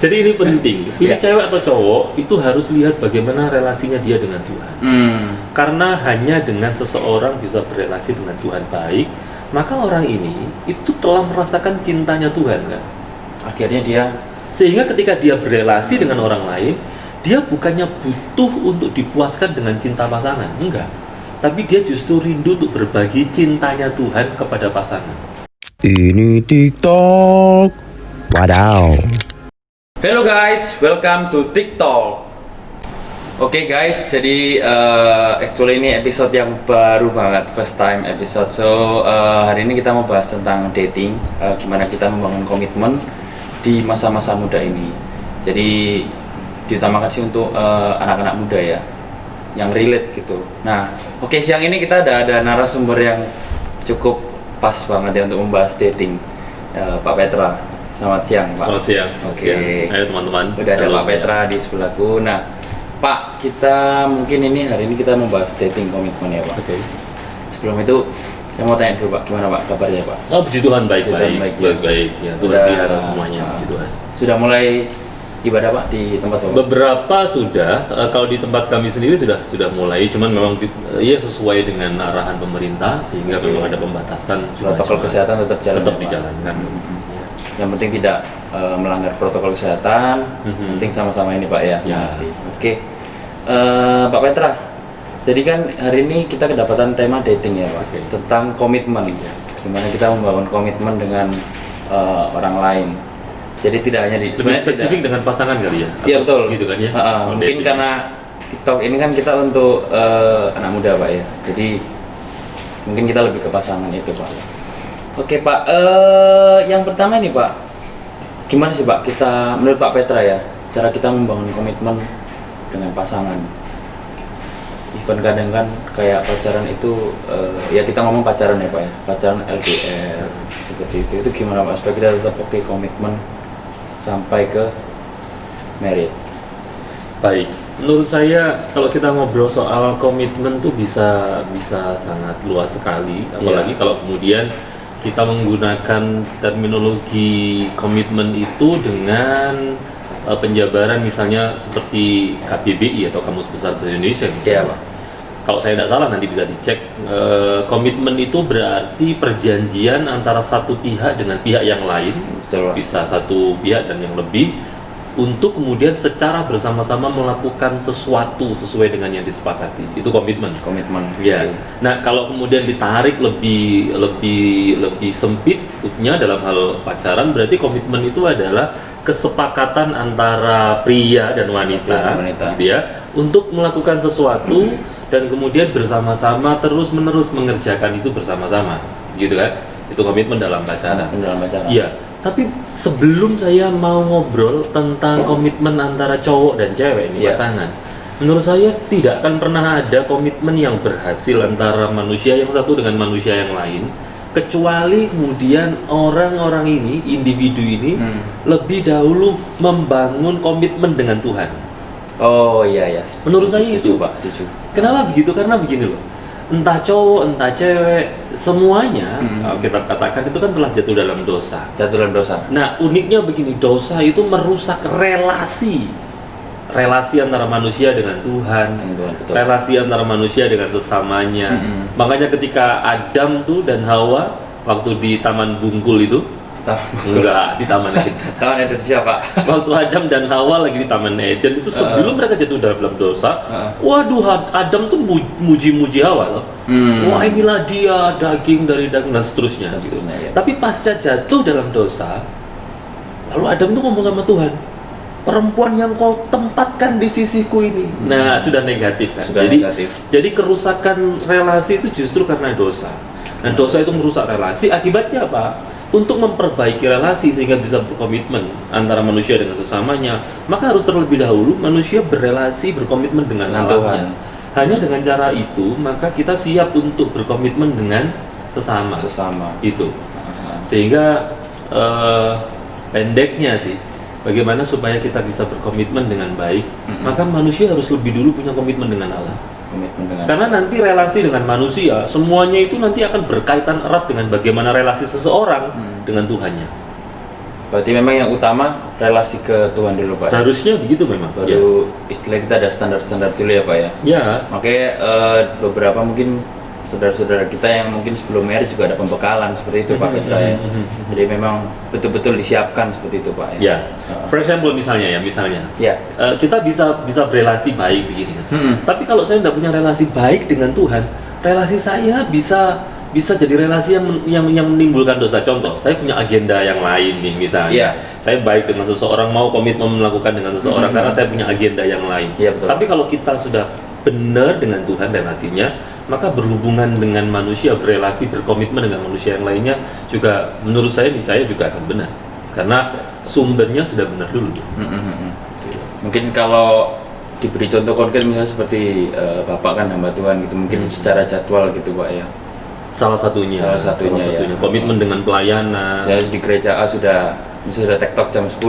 Jadi ini penting. Pilih Ya. cewek atau cowok itu harus lihat bagaimana relasinya dia dengan Tuhan. Karena hanya dengan seseorang bisa berelasi dengan Tuhan baik, maka orang ini itu telah merasakan cintanya Tuhan kan. Akhirnya dia Sehingga ketika dia berelasi dengan orang lain, dia bukannya butuh untuk dipuaskan dengan cinta pasangan, enggak. Tapi dia justru rindu untuk berbagi cintanya Tuhan kepada pasangan. Ini TikTok. Wadaw. Hello guys, welcome to TikTok. Oke guys, jadi actually ini episode yang baru banget, first time episode. So hari ini kita mau bahas tentang dating, gimana kita membangun komitmen di masa-masa muda ini. Jadi diutamakan sih untuk anak-anak muda ya, yang relate gitu. Nah, oke, siang ini kita ada narasumber yang cukup pas banget ya untuk membahas dating, Pak Petra. Selamat siang, Pak. Selamat siang. Oke. Ayo teman-teman. Udah ada Pak Petra di sebelahku. Nah, Pak, kita mungkin hari ini kita membahas dating komitmen ya, Pak. Oke. Sebelum itu, saya mau tanya dulu, Pak, gimana Pak kabarnya, Pak? Oh, puji Tuhan, baik-baik. Puji Tuhan, baik, ya. Baik-baik. Ya, Tuhan Udah, pelihara semuanya, puji Tuhan. Sudah mulai ibadah, Pak, di tempat Bapak? Beberapa sudah, kalau di tempat kami sendiri sudah mulai, cuman memang ya sesuai dengan arahan pemerintah sehingga Oke. memang ada pembatasan Protokol kesehatan tetap jalan, tetap ya, Pak? dijalankan. Yang penting tidak melanggar protokol kesehatan, Mhm. penting sama-sama ini, Pak ya. Ya. Oke. Pak Petra, jadi kan hari ini kita kedapatan tema dating ya, Pak, Oke. tentang komitmen. Gimana kita membangun komitmen dengan orang lain. Jadi tidak hanya di Lebih sebenarnya spesifik tidak- dengan pasangan kali ya? Iya Atau betul. Gitu kan ya? Mungkin Dating. karena TikTok ini kan kita untuk anak muda, Pak ya. Jadi mungkin kita lebih ke pasangan itu, Pak. Oke, Pak. Yang pertama ini, Pak, gimana sih, Pak, kita menurut Pak Petra ya, cara kita membangun komitmen dengan pasangan? Even kadang kan kayak pacaran itu, ya kita ngomong pacaran ya, Pak ya, pacaran LDR seperti itu gimana, Pak, supaya kita tetap oke komitmen sampai ke married? Baik, menurut saya kalau kita ngobrol soal komitmen tuh bisa sangat luas sekali, apalagi kalau kemudian kita menggunakan terminologi komitmen itu dengan penjabaran misalnya seperti KBBI atau Kamus Besar Bahasa Indonesia misalnya. Iya, Pak. Kalau saya tidak salah nanti bisa dicek, komitmen itu berarti perjanjian antara satu pihak dengan pihak yang lain, Betul, Pak. bisa satu pihak dan yang lebih, untuk kemudian secara bersama-sama melakukan sesuatu sesuai dengan yang disepakati. Itu komitmen. Komitmen. Ya. Nah, kalau kemudian ditarik lebih sempit skupnya dalam hal pacaran, berarti komitmen itu adalah kesepakatan antara pria dan wanita, gitu ya, untuk melakukan sesuatu dan kemudian bersama-sama terus-menerus mengerjakan itu bersama-sama, gitu kan? Itu komitmen dalam pacaran. Dalam pacaran. Iya. Tapi sebelum saya mau ngobrol tentang komitmen antara cowok dan cewek ini, Iya. pasangan, menurut saya tidak akan pernah ada komitmen yang berhasil antara manusia yang satu dengan manusia yang lain, kecuali kemudian orang-orang ini, individu ini, lebih dahulu membangun komitmen dengan Tuhan. Oh iya ya. Menurut saya setuju, itu. Pak, setuju. Kenapa begitu? Karena begini loh, entah cowok, entah cewek, semuanya kita katakan itu kan telah jatuh dalam dosa. Jatuh dalam dosa. Nah, uniknya begini, dosa itu merusak relasi antara manusia dengan Tuhan, Betul. relasi antara manusia dengan sesamanya. Makanya ketika Adam tuh dan Hawa waktu di Taman Bungkul itu, enggak di Taman Eden. Taman Indonesia, Pak. Waktu Adam dan Hawa lagi di Taman Eden itu sebelum mereka jatuh dalam dosa, waduh, Adam tuh muji-muji Hawa loh. Wah, inilah dia, daging dari daging dan seterusnya. Gitu. Ya. Tapi pasca jatuh dalam dosa, lalu Adam tuh ngomong sama Tuhan, perempuan yang kau tempatkan di sisiku ini. Nah, sudah negatif kan. Sudah negatif. Jadi kerusakan relasi itu justru karena dosa. Nah, dosa itu merusak relasi. Akibatnya apa? Untuk memperbaiki relasi sehingga bisa berkomitmen antara manusia dengan sesamanya, maka harus terlebih dahulu manusia berrelasi, berkomitmen dengan Allahnya. Hanya dengan cara itu, maka kita siap untuk berkomitmen dengan sesama. Itu. Sehingga pendeknya sih, bagaimana supaya kita bisa berkomitmen dengan baik, maka manusia harus lebih dulu punya komitmen dengan Allah. Karena nanti relasi dengan manusia, semuanya itu nanti akan berkaitan erat dengan bagaimana relasi seseorang dengan Tuhannya. Berarti memang yang utama relasi ke Tuhan dulu Pak. Harusnya begitu memang. Baru istilah kita ada standar-standar dulu ya Pak ya. Ya. Makanya beberapa mungkin saudara-saudara kita yang mungkin sebelum marriage juga ada pembekalan seperti itu Pak Petra ya. Jadi memang betul-betul disiapkan seperti itu Pak ya. Ya. For example misalnya Ya. kita bisa berelasi baik begini kan. Tapi kalau saya tidak punya relasi baik dengan Tuhan, relasi saya bisa jadi relasi yang menimbulkan dosa. Contoh, saya punya agenda yang lain nih misalnya. Iya. Saya baik dengan seseorang, mau komitmen melakukan dengan seseorang karena saya punya agenda yang lain. Iya, betul. Tapi kalau kita sudah benar dengan Tuhan relasinya, maka berhubungan dengan manusia, berelasi, berkomitmen dengan manusia yang lainnya juga menurut saya juga akan benar. Karena sumbernya sudah benar dulu. Mungkin kalau diberi contoh konkret misalnya seperti Bapak kan hamba Tuhan gitu, mungkin secara jadwal gitu Pak ya. Salah satunya ya. Komitmen dengan pelayanan. Saya di gereja A sudah tektok jam 10,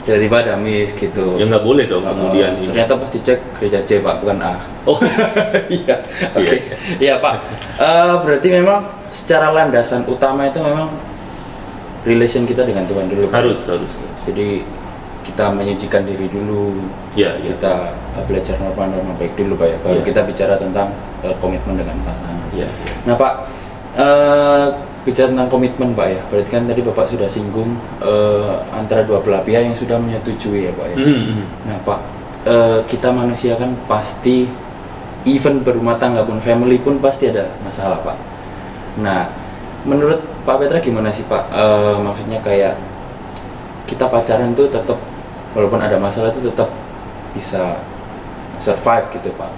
tiba-tiba ada miss gitu. Ya nggak boleh dong kemudian ini. Ternyata pas dicek gereja C Pak, bukan A. Oh Iya, oke. Iya Pak. Berarti memang secara landasan utama itu memang relation kita dengan Tuhan dulu. Harus. Jadi kita menyucikan diri dulu. Ya. Kita belajar norma-norma baik dulu Pak ya. Baru kita bicara tentang komitmen dengan pasangan. Ya. Nah Pak, bicara tentang komitmen Pak ya, berarti kan tadi Bapak sudah singgung antara dua belah pihak yang sudah menyetujui ya Pak ya. Nah Pak, kita manusia kan pasti, even berumah tangga pun, family pun pasti ada masalah Pak. Nah, menurut Pak Petra gimana sih Pak? Maksudnya kayak kita pacaran tuh tetap, walaupun ada masalah itu tetap bisa survive gitu Pak.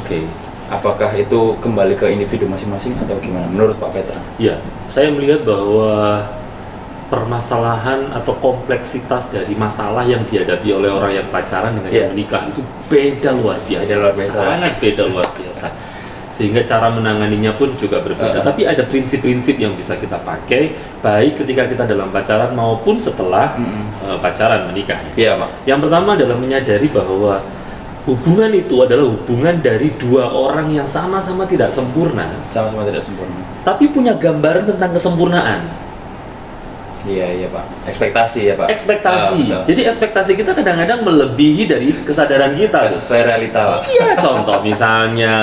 Oke. Apakah itu kembali ke individu masing-masing atau gimana menurut Pak Petra? Ya, saya melihat bahwa permasalahan atau kompleksitas dari masalah yang dihadapi oleh orang yang pacaran dengan yang menikah itu beda luar biasa. Sangat beda luar biasa. Sehingga cara menanganinya pun juga berbeda. Tapi ada prinsip-prinsip yang bisa kita pakai baik ketika kita dalam pacaran maupun setelah pacaran menikah. Iya, Pak. Yang pertama adalah menyadari bahwa hubungan itu adalah hubungan dari dua orang yang sama-sama tidak sempurna. Sama-sama tidak sempurna. Tapi punya gambaran tentang kesempurnaan. Iya Pak. Ekspektasi ya Pak. Ekspektasi. Jadi ekspektasi kita kadang-kadang melebihi dari kesadaran kita. Sesuai realita Pak. Iya. Contoh misalnya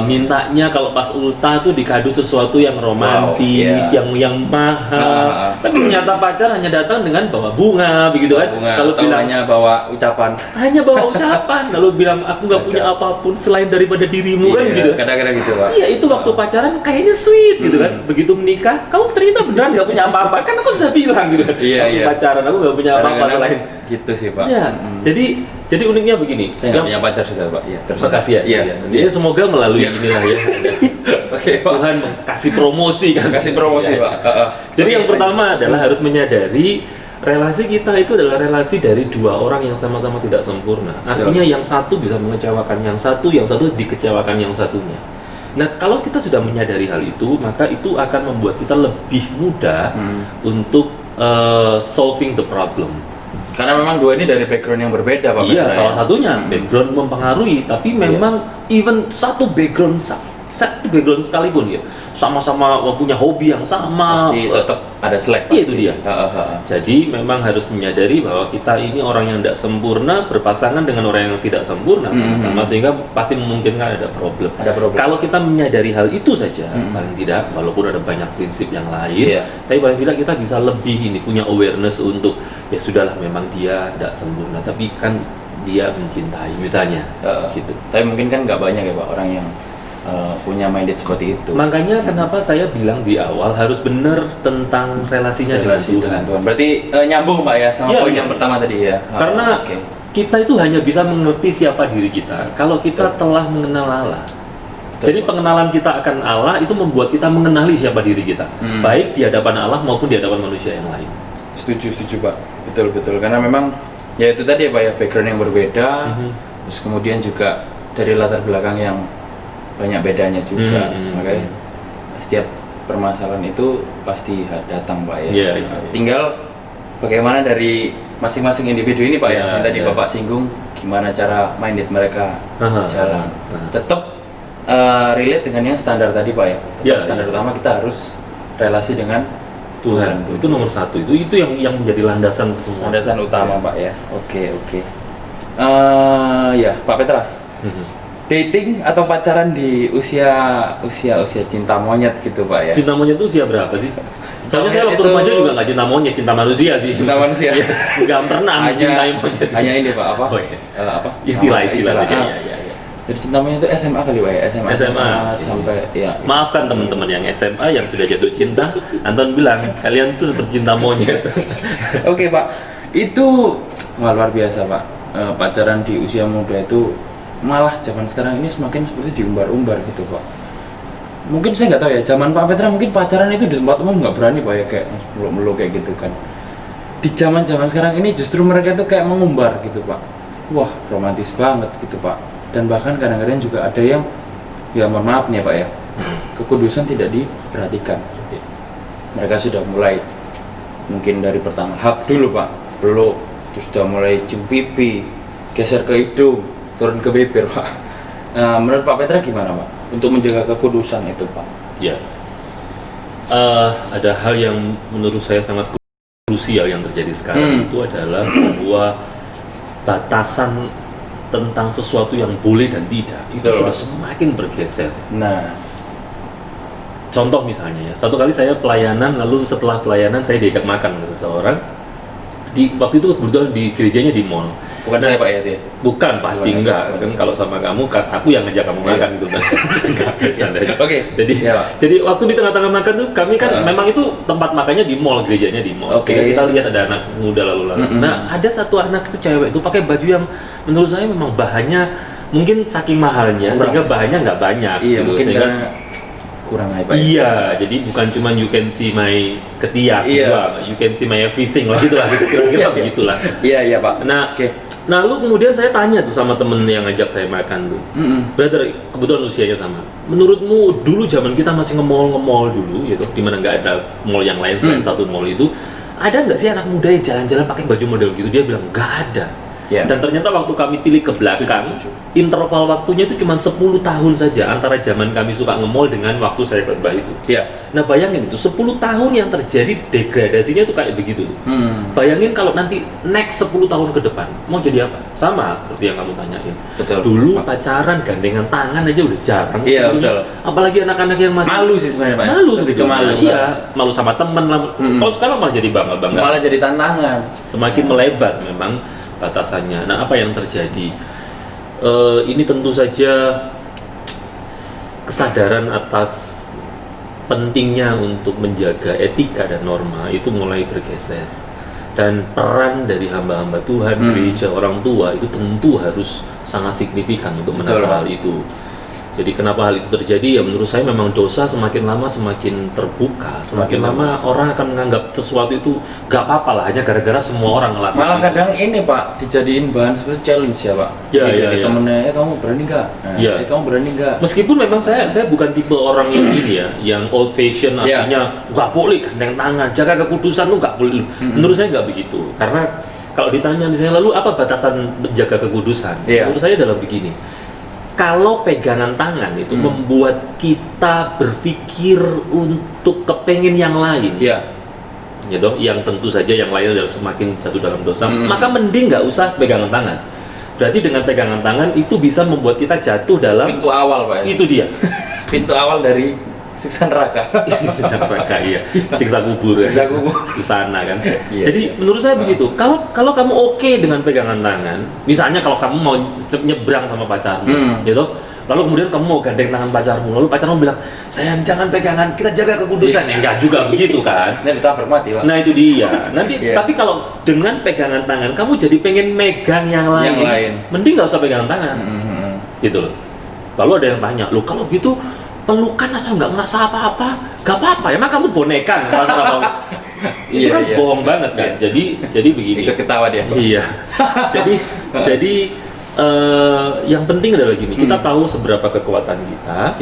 mintanya kalau pas ulta tuh dikado sesuatu yang romantis, yang mahal. Tapi ternyata pacar hanya datang dengan bawa bunga, begitu kan? Kalau bilang hanya bawa ucapan. Hanya bawa ucapan. Lalu bilang aku nggak punya apapun selain daripada dirimu, kan gitu. Kadang-kadang gitu Pak. Iya, itu waktu pacaran kayaknya sweet gitu kan. Begitu menikah, kamu ternyata beneran nggak punya apa-apa. Kan aku sudah bilang gitu kan. Waktu pacaran aku nggak punya apa-apa selain gitu sih Pak. Iya. Jadi uniknya begini. Saya nggak punya pacar sudah Pak. Iya. Terima kasih ya. Iya. Semoga melalui inilah ya. Oke, Tuhan kasih promosi kan. Kasih promosi Pak. Jadi yang pertama adalah harus menyadari relasi kita itu adalah relasi dari dua orang yang sama-sama tidak sempurna. Artinya yang satu bisa mengecewakan yang satu dikecewakan yang satunya. Nah, kalau kita sudah menyadari hal itu, maka itu akan membuat kita lebih mudah untuk solving the problem. Karena memang dua ini dari background yang berbeda Pak. Iya, salah satunya background mempengaruhi, tapi memang even satu background sekalipun ya, sama-sama punya hobi yang sama, pasti tetap ada selek. Iya, itu dia. Jadi memang harus menyadari bahwa kita ini orang yang tidak sempurna berpasangan dengan orang yang tidak sempurna sama-sama, sehingga pasti memungkinkan ada problem. Kalau kita menyadari hal itu saja, paling tidak, walaupun ada banyak prinsip yang lain, tapi paling tidak kita bisa lebih punya awareness untuk ya sudahlah, memang dia tidak sempurna, tapi kan dia mencintai misalnya, gitu. Tapi mungkin kan nggak banyak ya Pak orang yang punya minded seperti itu. Makanya kenapa saya bilang di awal harus benar tentang relasinya dengan Tuhan. Berarti nyambung Pak ya sama poin yang pertama tadi ya. Karena kita itu hanya bisa mengerti siapa diri kita kalau kita telah mengenal Allah. Jadi pengenalan kita akan Allah itu membuat kita mengenali siapa diri kita, baik di hadapan Allah maupun di hadapan manusia yang lain. Setuju Pak. Betul. Karena memang ya itu tadi ya Pak ya, background yang berbeda, terus kemudian juga dari latar belakang yang banyak bedanya juga, makanya setiap permasalahan itu pasti datang Pak ya. Tinggal bagaimana dari masing-masing individu ini Pak ya, yang tadi Bapak singgung gimana cara minded mereka jalan. Tetap relate dengan yang standar tadi Pak ya. Standar utama kita harus relasi dengan Tuhan. Itu nomor satu. Itu yang menjadi landasan semua. Landasan utama Pak ya. Oke. Ya Pak Petra. Dating atau pacaran di usia cinta monyet gitu Pak ya? Cinta monyet itu usia berapa sih? Soalnya saya waktu remaja juga nggak cinta monyet, cinta manusia sih. Cinta manusia. Nggak pernah mencintai monyet. Hanya ini Pak apa? Oh, iya. Apa? Istilah. Iya. Jadi cinta monyet itu SMA kali Pak ya? SMA. Sampai ya. Maafkan teman-teman yang SMA yang sudah jatuh cinta. Anton bilang kalian tuh seperti cinta monyet. Oke Pak, itu luar biasa Pak. Pacaran di usia muda itu malah zaman sekarang ini semakin seperti diumbar-umbar gitu Pak. Mungkin saya nggak tahu ya, zaman Pak Petra mungkin pacaran itu di tempat umum nggak berani Pak ya, kayak meluk-meluk kayak gitu kan. Di zaman sekarang ini justru mereka tuh kayak mengumbar gitu Pak. Wah romantis banget gitu Pak. Dan bahkan kadang-kadang juga ada yang, ya mohon maaf nih ya Pak ya, kekudusan tidak diperhatikan. Mereka sudah mulai mungkin dari pertama hak dulu Pak, peluk, terus sudah mulai cium pipi, geser ke hidung, turun ke bibir Pak. Menurut Pak Petra gimana Pak untuk menjaga kekudusan itu Pak? Ya, ada hal yang menurut saya sangat krusial yang terjadi sekarang itu adalah sebuah batasan tentang sesuatu yang boleh dan tidak itu sudah semakin bergeser. Nah, contoh misalnya ya, satu kali saya pelayanan, lalu setelah pelayanan saya diajak makan oleh seseorang. Waktu itu kebetulan di gerejanya di mall. Bukan saya Pak ya? Bukan, pasti enggak. Kan kalau sama kamu, aku yang ngajak kamu makan gitu kan. Oke. Jadi waktu di tengah-tengah makan tuh kami kan memang itu tempat makannya di mall, gerejanya di mall. Sehingga kita lihat ada anak muda lalu lalang. Nah, ada satu anak tuh cewek itu pakai baju yang menurut saya memang bahannya mungkin saking mahalnya sehingga bahannya nggak banyak. Iya, gitu. mungkin Sehingga kurang apa ya? Iya, jadi bukan cuma you can see my ketiak, you can see my everything lah gitulah, kira-kira begitulah. Iya Pak. Nah, lalu kemudian saya tanya tuh sama temen yang ngajak saya makan tuh, brother, kebetulan usianya sama. Menurutmu dulu zaman kita masih nge-mall dulu, gitu, dimana nggak ada mall yang lain selain satu mall itu, ada nggak sih anak muda yang jalan-jalan pakai baju model gitu? Dia bilang nggak ada. Dan ternyata waktu kami pilih ke belakang, interval waktunya itu cuma 10 tahun saja antara zaman kami suka nge-mall dengan waktu saya khotbah itu. Nah bayangin itu 10 tahun yang terjadi degradasinya itu kayak begitu tuh. Bayangin kalau nanti next 10 tahun ke depan mau jadi apa? Sama seperti yang kamu tanyain. Betul. Dulu pacaran gandengan tangan aja udah jarang. Iya betul. Apalagi anak-anak yang masih malu sih sebenarnya Pak. Malu lebih ke malu. Iya, malu sama temen lah. Kalau sekarang malah jadi bangga-bangga. Malah jadi tantangan. Semakin melebar memang batasannya. Nah, apa yang terjadi? Ini tentu saja kesadaran atas pentingnya untuk menjaga etika dan norma itu mulai bergeser. Dan peran dari hamba-hamba Tuhan, gereja, orang tua itu tentu harus sangat signifikan untuk menata hal itu. Jadi kenapa hal itu terjadi? Ya menurut saya memang dosa semakin lama semakin terbuka, semakin lama orang akan menganggap sesuatu itu gak apa-apa lah, hanya gara-gara semua orang ngelakuin. Malah kadang ini Pak, dijadiin bahan seperti challenge ya Pak. Iya. Temennya, kamu berani nggak? Kamu berani nggak? Meskipun memang saya bukan tipe orang yang ini ya, yang old fashion artinya nggak boleh gandeng tangan, jaga kekudusan tuh nggak boleh. Menurut saya nggak begitu, karena kalau ditanya misalnya lalu apa batasan menjaga kekudusan? Menurut saya adalah begini. Kalau pegangan tangan itu membuat kita berpikir untuk kepengen yang lain, gitu, yang tentu saja yang lain adalah semakin jatuh dalam dosa, maka mending nggak usah pegangan tangan. Berarti dengan pegangan tangan itu bisa membuat kita jatuh dalam pintu awal Pak. Itu dia, pintu awal dari siksa neraka. Siksa neraka, iya, siksa kubur, di sana kan. Jadi menurut saya begitu. Kalau kamu oke dengan pegangan tangan, misalnya kalau kamu mau nyebrang sama pacarmu, gitu, lalu kemudian kamu mau gandeng tangan pacarmu, lalu pacarmu bilang, sayang jangan pegangan, kita jaga kekudusan, ya enggak juga begitu kan? Nah ditabrak mati Pak. Nah itu dia. Nanti tapi kalau dengan pegangan tangan, kamu jadi pengen megang yang lain. Mending nggak usah pegangan tangan, gitu loh. Lalu ada yang tanya, loh kalau gitu pelukan asal nggak ngerasa apa-apa, nggak apa-apa, emang kamu boneka ngerasa apa-apa? Itu kan bohong banget kan. Jadi begini. Ikut ketawa dia. Iya. jadi yang penting adalah gini, kita tahu seberapa kekuatan kita,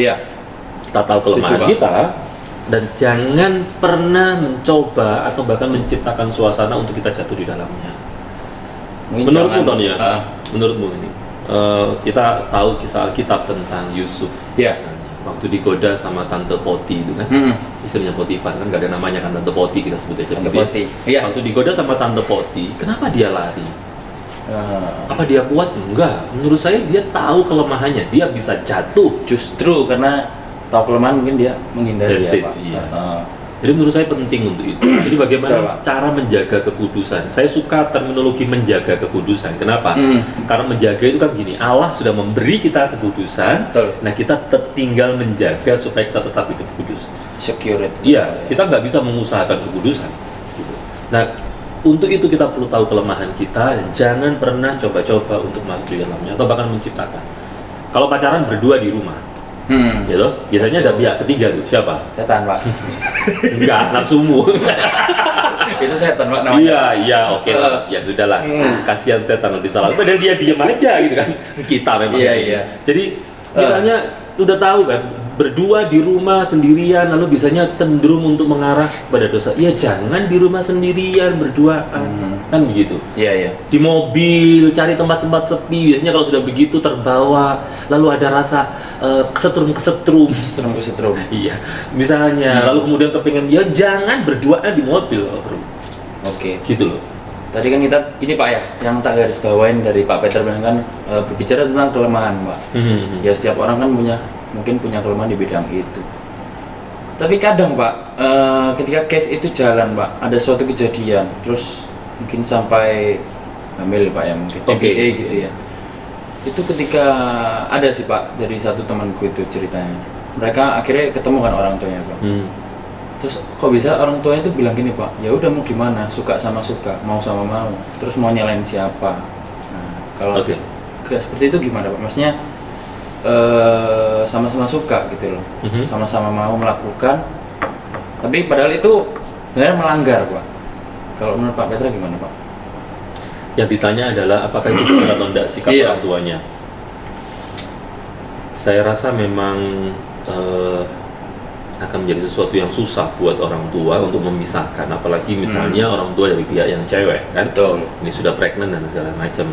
kita tahu kelemahan kita, dan jangan pernah mencoba atau bahkan menciptakan suasana untuk kita jatuh di dalamnya. Menurutmu Ton ya? Menurutmu ini? Kita tahu kisah Alkitab tentang Yusuf. waktu digoda sama Tante Poti itu kan, istrinya Potifar kan, nggak ada namanya kan, Tante Poti kita sebut aja. Tante gitu ya. Poti. Iya. Waktu digoda sama Tante Poti, kenapa dia lari? Apa dia kuat? Enggak. Menurut saya dia tahu kelemahannya, dia bisa jatuh. Justru karena tahu kelemahan mungkin dia menghindari That's it, Pak. iya. Jadi menurut saya penting untuk itu. Jadi bagaimana cara menjaga kekudusan? Saya suka terminologi menjaga kekudusan. Kenapa? Karena menjaga itu kan gini, Allah sudah memberi kita kekudusan. Betul. Nah kita tinggal menjaga supaya kita tetap hidup kudus. Security. Iya, kita nggak bisa mengusahakan kekudusan. Gitu. Nah, untuk itu kita perlu tahu kelemahan kita dan jangan pernah coba-coba untuk masuk di dalamnya atau bahkan menciptakan. Kalau pacaran berdua di rumah, gitu, biasanya ada pihak ketiga tuh, siapa? Setan Pak. Enggak, nafsumu. Itu setan Pak namanya. Iya, oke lah. Ya sudahlah. Kasihan setan lebih salah. Padahal dia diam aja gitu kan. Kita memang. Iya. Jadi misalnya udah tahu kan, berdua di rumah sendirian lalu biasanya cenderung untuk mengarah pada dosa. Ya jangan di rumah sendirian berduaan. Kan begitu. Iya. Di mobil cari tempat-tempat sepi, biasanya kalau sudah begitu terbawa lalu ada rasa kesetrum. Setrum. Iya, misalnya lalu kemudian kepengen, ya jangan berduaan di mobil kalau perlu. Oke. Gitu loh. Tadi kan kita ini Pak ya, yang tak garis bawain dari Pak Peter bilang kan berbicara tentang kelemahan Pak. Ya setiap orang kan mungkin punya kelemahan di bidang itu. Tapi kadang Pak, ketika case itu jalan Pak, ada suatu kejadian, terus mungkin sampai hamil Pak ya, mungkin PPA gitu ya. Itu ketika ada sih Pak, dari satu temanku itu ceritanya. Mereka akhirnya ketemu kan orang tuanya Pak. Terus kok bisa orang tuanya itu bilang gini Pak, ya udah mau gimana, suka sama suka, mau sama mau, terus mau nyalain siapa? Nah, kalau seperti itu gimana Pak? Maksudnya sama-sama suka gitu loh, sama-sama mau melakukan, tapi padahal itu sebenarnya melanggar Pak. Kalau menurut Pak Petra gimana Pak? Yang ditanya adalah apakah itu benar atau tidak sikap orang tuanya. Saya rasa memang akan menjadi sesuatu yang susah buat orang tua untuk memisahkan, apalagi misalnya orang tua dari pihak yang cewek kan. Betul. Ini sudah pregnant dan segala macam.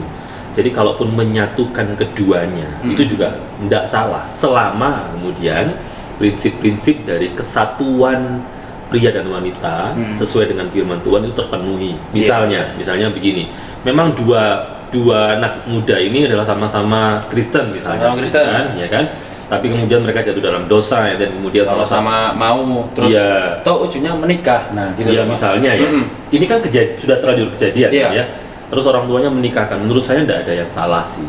Jadi kalaupun menyatukan keduanya itu juga tidak salah selama kemudian prinsip-prinsip dari kesatuan pria dan wanita sesuai dengan firman Tuhan itu terpenuhi. Misalnya begini, memang dua anak muda ini adalah sama-sama Kristen misalnya, kan, ya kan? Tapi kemudian mereka jatuh dalam dosa dan kemudian sama-sama mau terus atau ujungnya menikah. Nah, gitu ya misalnya ya. Ini kan sudah terlanjur kejadian ya. Terus orang tuanya menikahkan. Menurut saya tidak ada yang salah sih.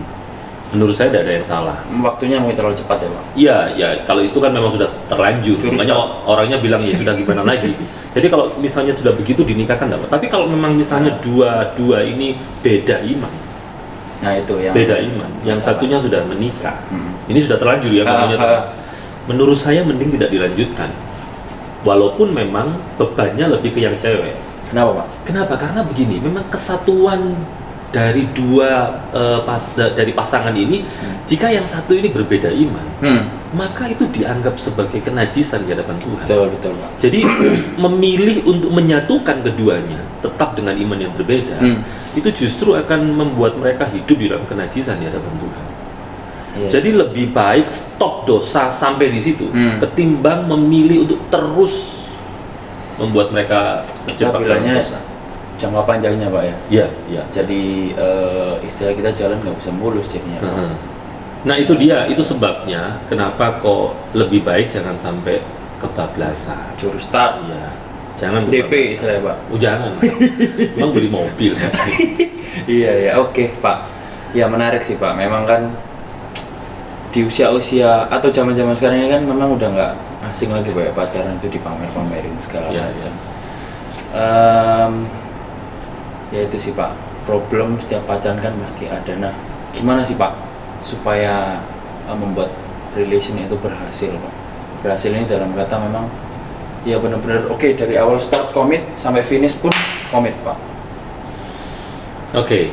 Menurut saya tidak ada yang salah. Waktunya mungkin terlalu cepat ya, Pak. Iya, ya kalau itu kan memang sudah terlanjur. Makanya orangnya bilang ya sudah gimana lagi. Jadi kalau misalnya sudah begitu dinikahkan enggak apa. Tapi kalau memang misalnya dua ini beda iman. Nah, itu yang beda iman. Yang satunya sudah menikah. Ini sudah terlanjur ya namanya. Menurut saya mending tidak dilanjutkan. Walaupun memang bebannya lebih ke yang cewek. Kenapa Pak? Kenapa? Karena begini, memang kesatuan dari dari pasangan ini, jika yang satu ini berbeda iman, maka itu dianggap sebagai kenajisan di hadapan Tuhan. Betul Pak. Jadi memilih untuk menyatukan keduanya, tetap dengan iman yang berbeda, itu justru akan membuat mereka hidup di dalam kenajisan di hadapan Tuhan. Jadi lebih baik stop dosa sampai di situ, ketimbang memilih untuk terus membuat mereka terjebak dalam dosa. Jangka panjangnya Pak ya? Iya. Jadi istilah kita jalan nggak bisa mulus jadinya. Nah itu dia, itu sebabnya kenapa kok lebih baik jangan sampai kebablasan. Curi start. Iya. Jangan DP istilahnya Pak. Jangan. Emang beli mobil. Iya, oke Pak. Ya menarik sih Pak. Memang kan di usia-usia atau zaman-zaman sekarang ini kan memang udah nggak asing lagi Pak ya, pacaran itu dipamer-pamerin segala macam. Ya itu sih Pak, problem setiap pacaran kan pasti ada. Nah, gimana sih Pak supaya membuat relation itu berhasil Pak? Berhasil ini dalam kata memang ya benar-benar oke, dari awal start komit sampai finish pun komit Pak. Oke.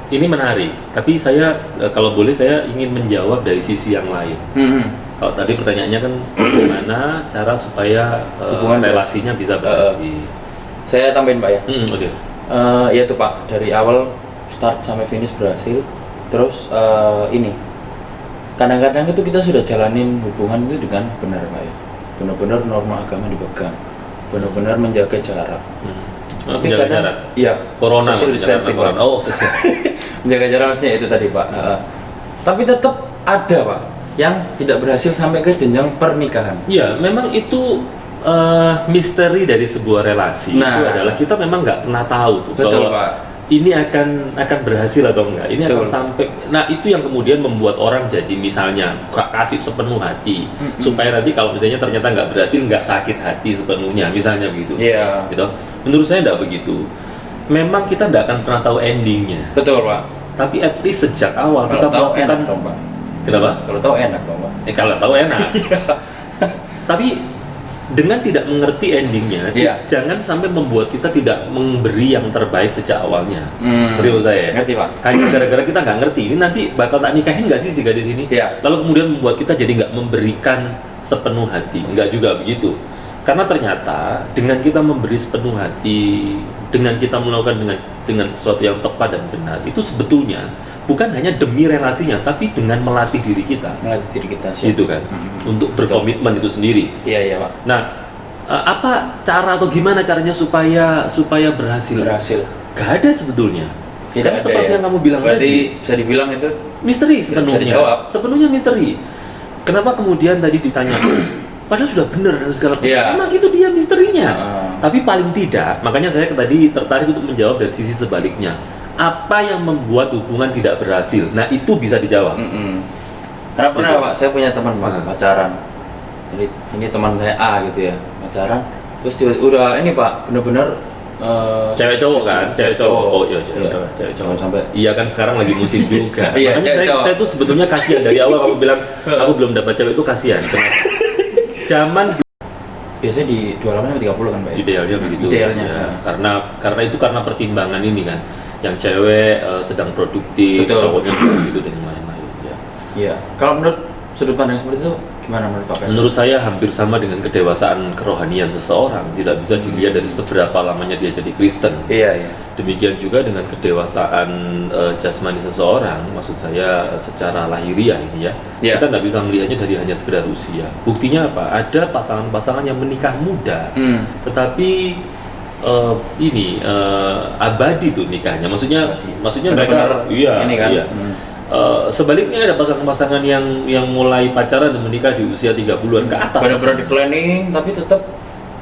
Ini menarik, tapi saya kalau boleh saya ingin menjawab dari sisi yang lain. Kalau tadi pertanyaannya kan bagaimana cara supaya hubungan relasinya bisa berhasil. Saya tambahin Pak ya. Oke. Ya itu Pak, dari awal start sampai finish berhasil. Terus ini kadang-kadang itu kita sudah jalanin hubungan itu dengan benar Pak ya, benar-benar norma agama dipegang, benar-benar menjaga jarak. Tapi menjaga kadang, jarak. iya, Corona, social maksudnya, distancing, corona. Pak. Oh, sosial. Menjaga jarak maksudnya itu tadi Pak. Tapi tetap ada Pak yang tidak berhasil sampai ke jenjang pernikahan. Iya, memang itu misteri dari sebuah relasi. Nah. Itu adalah kita memang nggak pernah tahu tuh Betul bahwa Pak. ini akan berhasil atau enggak. Ini akan Betul. sampai. Nah, itu yang kemudian membuat orang jadi misalnya kasih sepenuh hati supaya nanti kalau misalnya ternyata nggak berhasil, nggak sakit hati sepenuhnya, misalnya begitu. Iya. Gitu. Menurut saya nggak begitu. Memang kita nggak akan pernah tahu endingnya. Betul Pak. Tapi at least sejak awal Kalau kita tahu melakukan. enak dong Pak. Kenapa? Kalau tahu enak dong Pak. Kalau tahu enak. Tapi dengan tidak mengerti endingnya, Iya. jangan sampai membuat kita tidak memberi yang terbaik sejak awalnya. Hmm. Ngerti maksud saya? Ngerti Pak. Hanya gara-gara kita nggak ngerti, ini nanti bakal tak nikahin nggak sih si gadis ini? Iya. Lalu kemudian membuat kita jadi nggak memberikan sepenuh hati, nggak juga begitu. Karena ternyata dengan kita memberi sepenuh hati, dengan kita melakukan dengan sesuatu yang tepat dan benar, itu sebetulnya bukan hanya demi relasinya, tapi dengan melatih diri kita, Melatih diri kita sih. gitu kan, Hmm. untuk berkomitmen itu sendiri. Iya iya Pak. Nah, apa cara atau gimana caranya supaya berhasil? Berhasil. Gak ada sebetulnya. Tidak Karena ada seperti ya. yang kamu bilang Berarti tadi, bisa dibilang itu misteri bisa sepenuhnya. dijawab. Sepenuhnya misteri. Kenapa kemudian tadi ditanya, padahal sudah benar dan segala macam. Iya. Memang itu dia misterinya. Heeh. Tapi paling tidak, makanya saya tadi tertarik untuk menjawab dari sisi sebaliknya. Apa yang membuat hubungan tidak berhasil? Nah, itu bisa dijawab. Karena pernah Gitu. Pak, saya punya teman Pak, Hmm. pacaran. Jadi ini teman saya A gitu ya, pacaran. Terus udah ini Pak, bener-bener Cewek cowok kan? Cewek cowok. Oh iya, Iya. cewek Jangan cowok. sampai Iya kan sekarang lagi musim juga. Iya, Makanya cewek cowok. saya tuh sebetulnya kasihan dari awal kamu bilang aku belum dapat cewek itu kasihan. Kenapa? Zaman biasanya di 28 sampai 30 kan Pak. ya? idealnya begitu. Idealnya. Ya, karena pertimbangan ini kan. Yang cewek sedang produktif, Betul. cowoknya begitu dan yang lain-lain. Ya. Iya. Kalau menurut sudut pandang seperti itu gimana menurut Pak Pet? Menurut saya hampir sama dengan kedewasaan kerohanian seseorang. Tidak bisa dilihat dari seberapa lamanya dia jadi Kristen. Iya iya. Demikian juga dengan kedewasaan jasmani seseorang, maksud saya secara lahiriah ini ya. Iya. Kita nggak bisa melihatnya dari hanya sekedar usia. Buktinya apa? Ada pasangan-pasangan yang menikah muda, tetapi abadi tuh nikahnya. Maksudnya Benar-benar mereka, iya, ini kan. iya. Sebaliknya ada pasangan-pasangan yang mulai pacaran dan menikah di usia 30-an ke atas. Benar-benar di planning tapi tetap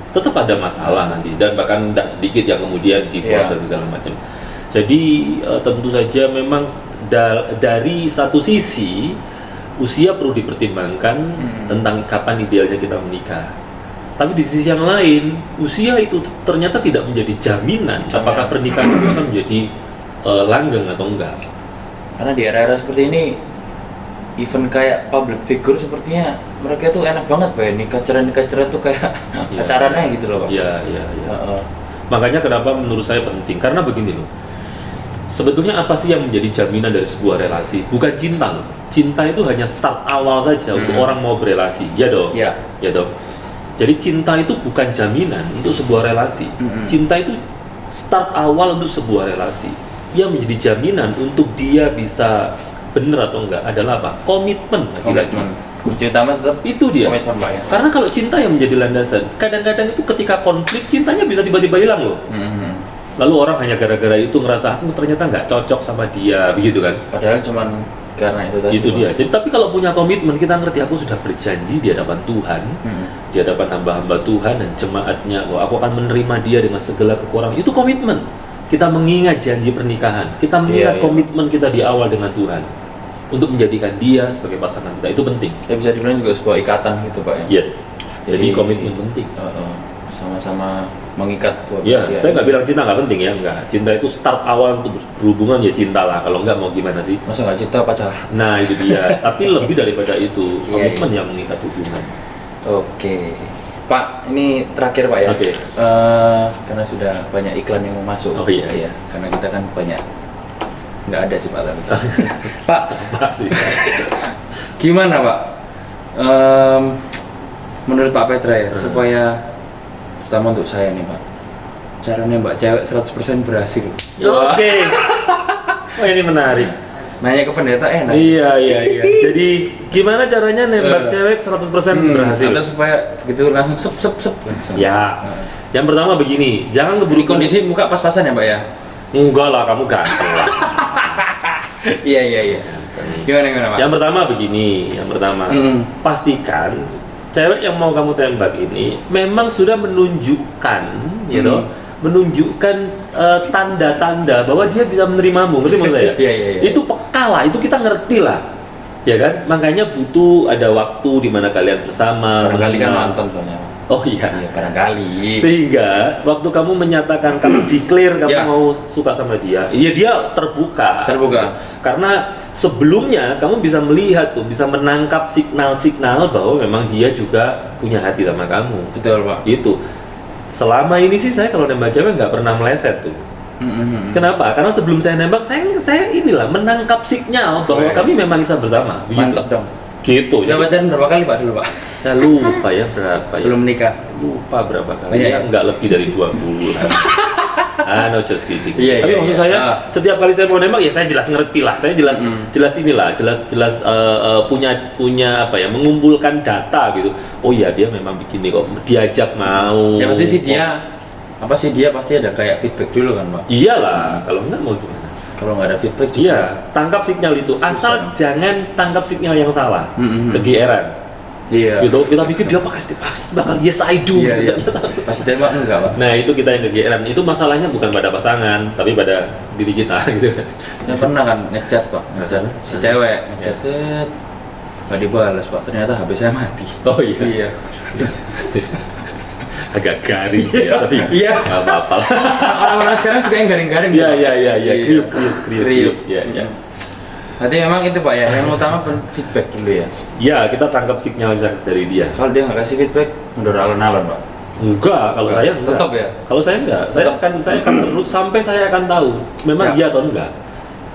Tetap ada masalah nanti dan bahkan tidak sedikit yang kemudian divorce dan segala macam. Jadi tentu saja memang dari satu sisi usia perlu dipertimbangkan tentang kapan idealnya kita menikah. Tapi di sisi yang lain usia itu ternyata tidak menjadi jaminan apakah pernikahan itu akan menjadi langgeng atau enggak. karena di era-era seperti ini event kayak public figure sepertinya mereka tuh enak banget Pak ya, nikah cerai tuh kayak Iya. acaranya gitu loh Pak. Iya, iya, iya. Heeh. Makanya kenapa menurut saya penting, karena begini loh. Sebetulnya apa sih yang menjadi jaminan dari sebuah relasi? Bukan cinta loh. Cinta itu hanya start awal saja untuk orang mau berelasi, ya dong? Iya. Ya dong. Jadi cinta itu bukan jaminan untuk sebuah relasi. Cinta itu start awal untuk sebuah relasi. Yang menjadi jaminan untuk dia bisa benar atau enggak adalah apa? Komitmen. Komitmen. Kunci utama tetap Itu dia. komitmen Pak ya. Karena kalau cinta yang menjadi landasan, kadang-kadang itu ketika konflik cintanya bisa tiba-tiba hilang loh. Lalu orang hanya gara-gara itu ngerasa aku ternyata nggak cocok sama dia, begitu kan? Padahal cuman karena itu tadi. Itu Pak. dia. Jadi tapi kalau punya komitmen kita ngerti aku sudah berjanji di hadapan Tuhan, di hadapan hamba-hamba Tuhan dan jemaatnya, bahwa aku akan menerima dia dengan segala kekurangan. Itu komitmen. Kita mengingat janji pernikahan, kita mengingat Iya, iya. komitmen kita di awal dengan Tuhan untuk menjadikan dia sebagai pasangan kita. Itu penting. Ya bisa dibilang juga sebuah ikatan gitu Pak ya. Yes. Jadi komitmen penting. Sama-sama mengikat tuh. Ya, saya nggak bilang cinta nggak penting ya, nggak. Cinta itu start awal untuk berhubungan ya cinta lah. Kalau nggak mau gimana sih? Masa nggak cinta pacaran? Nah itu dia. Tapi lebih daripada itu, Iya, komitmen yang mengikat hubungan. Oke. Pak, ini terakhir Pak ya. Oke. Karena sudah banyak iklan yang mau masuk. Oh, iya. Karena kita kan banyak nggak ada sih Pak. Tapi. Pak, Apa sih? gimana Pak? Menurut Pak Petra ya, supaya terutama untuk saya nih Pak, caranya Mbak cewek 100% berhasil. Oke. Oh ini menarik. Nanya ke pendeta enak. Iya. Jadi gimana caranya nembak cewek 100% berhasil? Atau supaya begitu langsung sep. Ya. Yang pertama begini, jangan Di keburu kondisi muka pas-pasan ya Mbak ya? Enggak lah, kamu ganteng lah. Iya. Gimana Pak? Yang pertama begini, pastikan cewek yang mau kamu tembak ini memang sudah menunjukkan, menunjukkan tanda-tanda bahwa dia bisa menerimamu, ngerti maksud saya? Iya. Itu peka lah, itu kita ngerti lah, ya kan? Makanya butuh ada waktu di mana kalian bersama. Barangkali kan mengenal. nonton soalnya. Oh iya, barangkali. Sehingga waktu kamu menyatakan kamu declare kamu Ya. mau suka sama dia, iya dia terbuka. Karena sebelumnya kamu bisa melihat tuh, bisa menangkap signal-signal bahwa memang dia juga punya hati sama kamu. Betul Pak. Itu. Selama ini sih saya kalau nembak cewek nggak pernah meleset tuh. Kenapa? Karena sebelum saya nembak, saya inilah menangkap signal bahwa kami memang bisa bersama. Mantap dong. Gitu. Udah pacaran berapa kali Pak dulu Pak? Saya lupa ya berapa ya. Sebelum menikah? Lupa berapa kali. Iya. Nggak lebih dari 2 bulan. No just kidding. Iya, Tapi iya, maksud iya. saya setiap kali saya mau nembak ya saya jelas ngerti lah. Saya jelas inilah, jelas punya apa ya, mengumpulkan data gitu. Oh iya dia memang begini kok. Diajak mau. Ya pasti sih dia pasti ada kayak feedback dulu kan Pak? Iyalah, kalau enggak mau gimana? Kalau nggak ada feedback juga. Iya, tangkap sinyal itu. Asal jangan tangkap sinyal yang salah. Kegeeran. Iya. Gitu, kita pikir dia pasti bakal yes I do Iya, gitu. iya. Pasti tembak enggak Pak? Nah itu kita yang kegeeran. Itu masalahnya bukan pada pasangan, tapi pada diri kita gitu. Saya pernah kan ngechat Pak, si cewek ngechat, nggak dibalas Pak. Ternyata HP saya mati. Oh iya. Agak garing sih ya, tapi Iya. nggak apa-apa lah. Orang-orang sekarang suka yang garing-garing. Iya. Kriuk. Iya. Berarti memang itu Pak ya, yang utama feedback dulu ya. Ya, kita tangkap sinyal dari dia. Kalau dia nggak kasih feedback, mundur alon-alon Pak. Enggak, kalau saya enggak. Tetap ya? Kalau saya enggak. Saya akan terus sampai saya akan tahu memang Siap. iya atau enggak.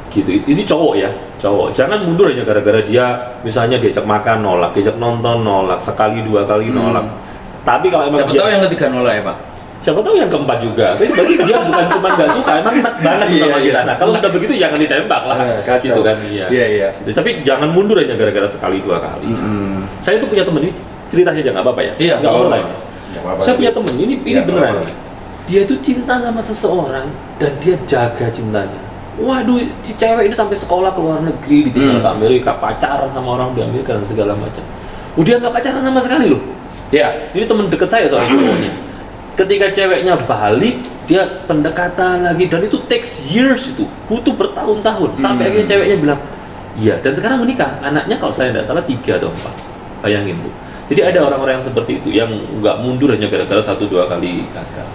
Gitu. Ini cowok ya, cowok. Jangan mundur hanya gara-gara dia misalnya diajak makan nolak, diajak nonton nolak, sekali 2 kali nolak. Tapi kalau emang Siapa dia tahu yang ketiga nolak ya Pak? siapa tahu yang keempat juga. Tapi berarti dia bukan cuma nggak suka, emang enak banget Iya, sama iya. kita. Nah, kalau udah begitu jangan ditembak lah. Kacau. Gitu kan, iya. Iya. Tapi jangan mundur hanya gara-gara sekali 2 kali. Saya tuh punya temen ini ceritanya aja nggak apa-apa ya. Iya, nggak nggak online. Saya punya temen ini Iya, beneran. nggak Nih. Dia tuh cinta sama seseorang dan dia jaga cintanya. Waduh, si cewek ini sampai sekolah ke luar negeri, ditinggal ke Amerika, pacaran sama orang di Amerika dan segala macam. Udah nggak pacaran sama sekali loh. Iya. Ini temen deket saya soalnya cowoknya. Ketika ceweknya balik, dia pendekatan lagi dan itu takes years itu, butuh bertahun-tahun sampai akhirnya ceweknya bilang, iya. Dan sekarang menikah, anaknya kalau saya tidak salah 3 atau 4. Bayangin tuh. Jadi ada orang-orang yang seperti itu yang nggak mundur hanya gara-gara 1-2 kali gagal.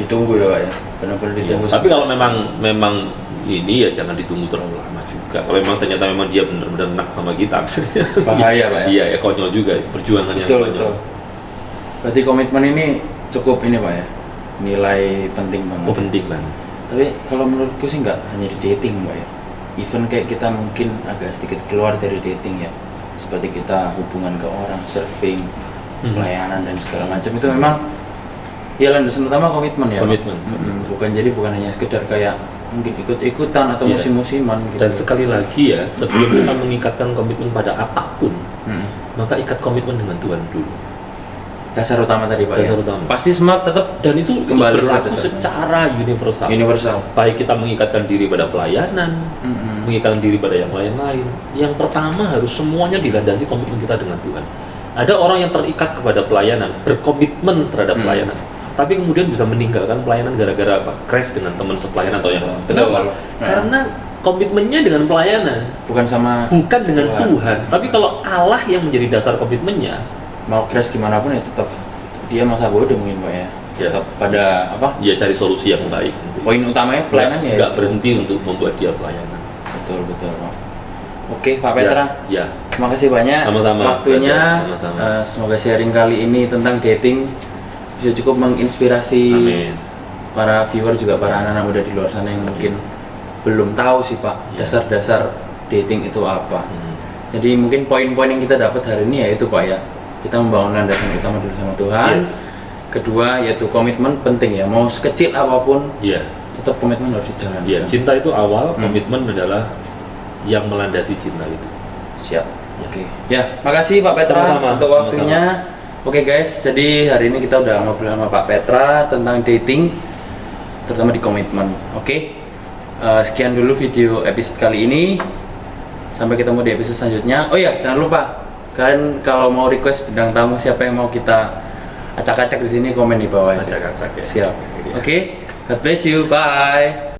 Ditunggu ya Pak ya, benar-benar ditunggu. Tapi kalau memang ini ya jangan ditunggu terlalu lama juga. Kalau memang ternyata memang dia benar-benar enak sama kita, bahaya Pak ya. Iya ya, konyol juga itu perjuangan yang Betul. konyol. Berarti komitmen ini cukup ini Pak ya, nilai penting banget. Oh penting banget. Tapi kalau menurutku sih nggak hanya di dating Pak ya. Even kayak kita mungkin agak sedikit keluar dari dating ya, seperti kita hubungan ke orang, surfing, pelayanan dan segala macam itu memang ya landasan utama komitmen ya. Komitmen. Bukan hanya sekedar kayak mungkin ikut-ikutan atau Iya. musim-musiman gitu. Dan sekali lagi ya, sebelum kita mengikatkan komitmen pada apapun, maka ikat komitmen dengan Tuhan dulu. Dasar utama tadi Pak Dasar ya. utama. Pasti semua tetap Dan itu Kembali ke berlaku dasar. secara universal. universal. Baik kita mengikatkan diri pada pelayanan, mengikatkan diri pada yang lain-lain. Yang pertama harus semuanya dilandasi komitmen kita dengan Tuhan. Ada orang yang terikat kepada pelayanan, berkomitmen terhadap pelayanan, tapi kemudian bisa meninggalkan pelayanan gara-gara apa? Crash dengan teman sepelayanan atau yang lain. Kenapa? Karena komitmennya dengan pelayanan, Bukan sama bukan dengan Tuhan. Tuhan. Tapi kalau Allah yang menjadi dasar komitmennya, mau crash gimana pun ya tetap dia masa bodoh mungkin Pak ya. Ya. Tetap pada apa? dia cari solusi yang baik. Poin utamanya pelayanan ya. Nggak itu. berhenti untuk membuat dia pelayanan. Betul Pak. Oke Pak Petra, Ya. terima kasih banyak Sama-sama, waktunya. sama-sama. Semoga sharing kali ini tentang dating bisa cukup menginspirasi Amin. para viewer juga para anak-anak muda di luar sana yang mungkin belum tahu sih Pak Ya. dasar-dasar dating itu apa. Hmm. Jadi mungkin poin-poin yang kita dapat hari ini ya itu Pak ya, kita membangun landasan utama dulu sama Tuhan. Yes. Kedua yaitu komitmen penting ya, mau sekecil apapun Iya. tetap komitmen harus dijalani. Iya, cinta itu awal, komitmen adalah yang melandasi cinta itu. Siap. Oke. Ya, makasih Pak Petra Sama-sama, untuk waktunya. Oke guys, jadi hari ini kita udah ngobrol sama Pak Petra tentang dating, terutama di komitmen. Oke. Sekian dulu video episode kali ini. Sampai ketemu di episode selanjutnya. Oh ya, jangan lupa kalian kalau mau request bintang tamu siapa yang mau kita acak-acak di sini, komen di bawah aja. Acak-acak ya. Siap. Oke. God bless you. Bye.